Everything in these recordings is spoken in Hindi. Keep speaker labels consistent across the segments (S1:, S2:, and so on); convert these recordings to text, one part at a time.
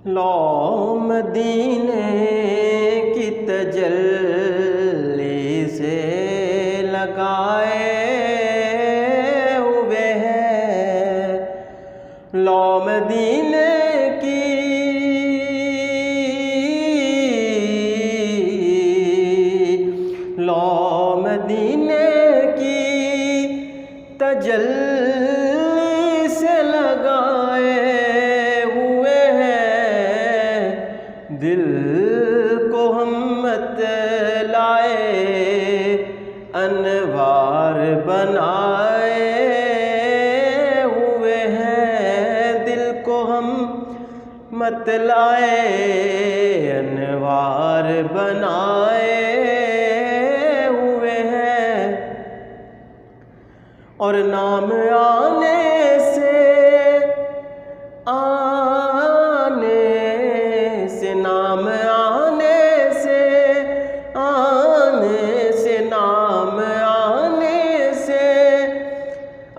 S1: लो मदीने की तजल्ली से लगाए हुए हैं। लो मदीने की लो मदीने की तजल्ली से लगाए हुए हैं। दिल को हम मत लाए अनवार बनाए हुए हैं। दिल को हम मत लाए अनवार बनाए हुए हैं। और नाम आने से नाम आने से नाम आने से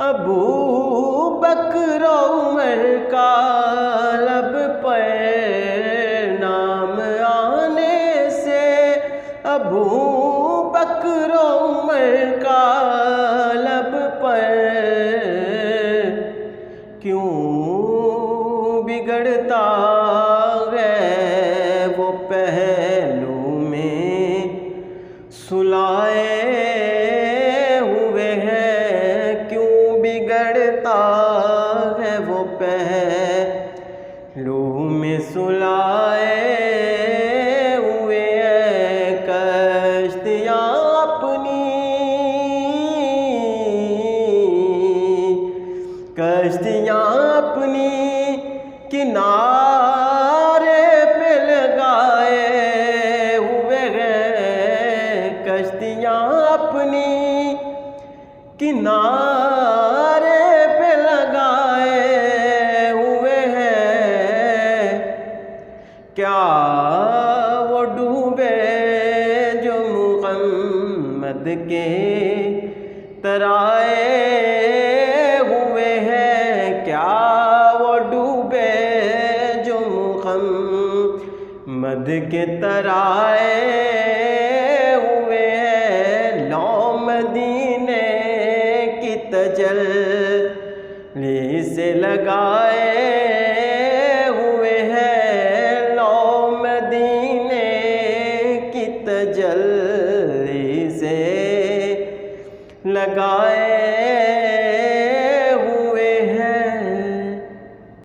S1: अबू बकर उमर का लब पर नाम आने से अबू बकर उमर का लब पर क्यों बिगड़ता है वो पहलू में सुलाए हुए हैं। क्यों बिगड़ता है वो पहलू में सुलाए हुए हैं। कश्तियाँ अपनी किनारे पे लगाए हुए हैं। कश्तियाँ अपनी किनारे पे लगाए हुए हैं। क्या वो डूबे जो मुहम्मद के तराए हुए हैं। क्या वो डूबे जो मुहम्मद के तराए हुए हैं। लो मदीने की तजल्ली से लगाए